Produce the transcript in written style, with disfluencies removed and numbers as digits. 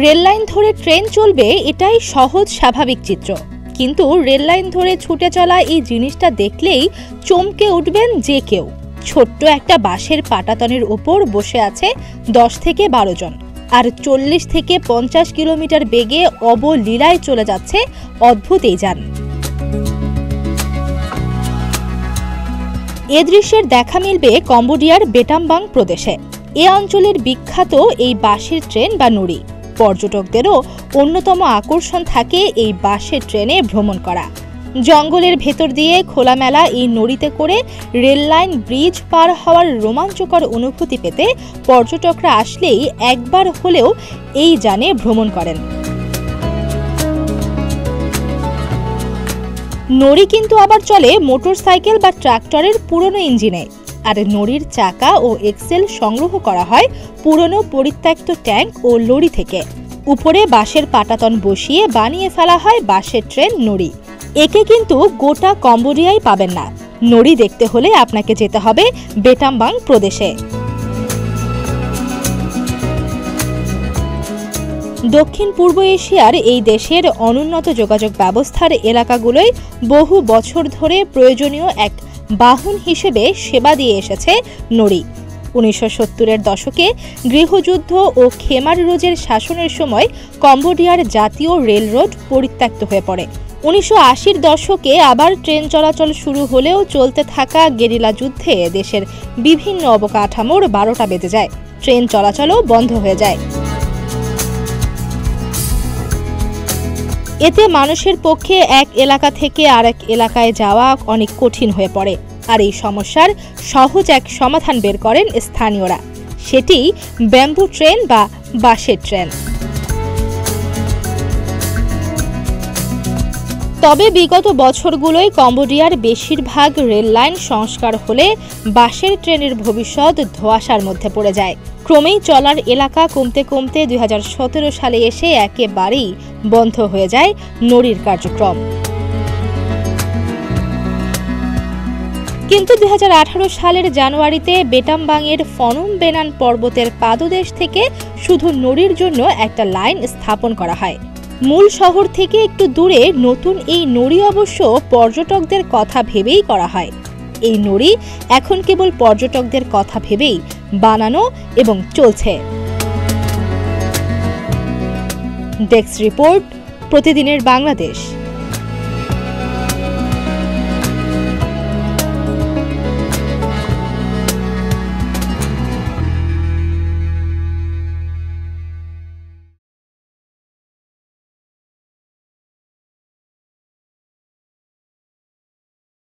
Rail line ধরে train চলবে, এটাই সহজ স্বাভাবিক চিত্র। কিন্তু রেল লাইন ধরে ছুটে চলা এই জিনিসটা দেখলেই চমকে উঠবেন যে কেউ। ছোট্ট একটা বাঁশের পাটাতনের ওপর বসে আছে 10 থেকে 12 জন, আর 40 থেকে 50 কিলোমিটার বেগে অবলীলায় চলে যাচ্ছে অদ্ভুত এই যান। এ দৃশ্যের দেখা মিলবে কম্বোডিয়ার বেটামবাং প্রদেশে। এ অঞ্চলের বিখ্যাত এই বাঁশের ট্রেন বা নুড়ি। পর্যটকদেরও অন্যতম আকর্ষণ থাকে এই বাঁশের ট্রেনে ভ্রমণ করা। জঙ্গলের ভেতর দিয়ে খোলামেলা এই নড়িতে করে রেল লাইন ব্রিজ পার হওয়ার রোমাঞ্চকর অনুভূতি পেতে পর্যটকরা আসলেই একবার হলেও এই যানে ভ্রমণ করেন। নড়ি কিন্তু আবার চলে মোটরসাইকেল বা ট্রাক্টরের পুরনো ইঞ্জিনে, আর নড়ির চাকা ও এক্সেল সংগ্রহ করা হয় পুরনো পরিত্যক্ত ট্যাঙ্ক ও লরি থেকে। উপরে বাঁশের পাটাতন বসিয়ে বানিয়ে ফেলা হয় বাঁশের ট্রেন নড়ি। একে কিন্তু গোটা কম্বোডিয়ায় পাবেন না। নড়ি দেখতে হলে আপনাকে যেতে হবে বেটামবাং প্রদেশে। দক্ষিণ পূর্ব এশিয়ার এই দেশের অনুন্নত যোগাযোগ ব্যবস্থার এলাকাগুলোয় বহু বছর ধরে প্রয়োজনীয় এক বাহন হিসেবে সেবা দিয়ে এসেছে নড়ি। 1970-এর দশকে গৃহযুদ্ধ ও খেমার রোজের শাসনের সময় কম্বোডিয়ার জাতীয় রেলরোড পরিত্যক্ত হয়ে পড়ে। 1980-র দশকে আবার ট্রেন চলাচল শুরু হলেও চলতে থাকা গেরিলা যুদ্ধে দেশের বিভিন্ন অবকাঠামোর 12টা বেজে যায়। ট্রেন চলাচলও বন্ধ হয়ে যায়। এতে মানুষের পক্ষে এক এলাকা থেকে আরেক এলাকায় যাওয়া অনেক কঠিন হয়ে পড়ে। আর এই সমস্যার সহজ এক সমাধান বের করেন স্থানীয়রা। সেটি ব্যাম্বু ট্রেন বা বাঁশের ট্রেন। তবে বিগত বছরগুলোয় কম্বোডিয়ার বেশিরভাগ রেল লাইন সংস্কার হলে বাঁশের ট্রেনের ভবিষ্যৎ ধোঁয়াশার মধ্যে পড়ে যায়। ক্রমেই চলার এলাকা কমতে কমতে 2017 সালে এসে একেবারেই বন্ধ হয়ে যায় নড়ির কার্যক্রম। কিন্তু 2018 সালের জানুয়ারিতে বেটামবাংয়ের ফনম বেনান পর্বতের পাদদেশ থেকে শুধু নড়ির জন্য একটা লাইন স্থাপন করা হয়। মূল শহর থেকে একটু দূরে নতুন এই নড়ি অবশ্য পর্যটকদের কথা ভেবেই করা হয়। এই নড়ি এখন কেবল পর্যটকদের কথা ভেবেই বানানো এবং চলছে। ডেস্ক রিপোর্ট, প্রতিদিনের বাংলাদেশ।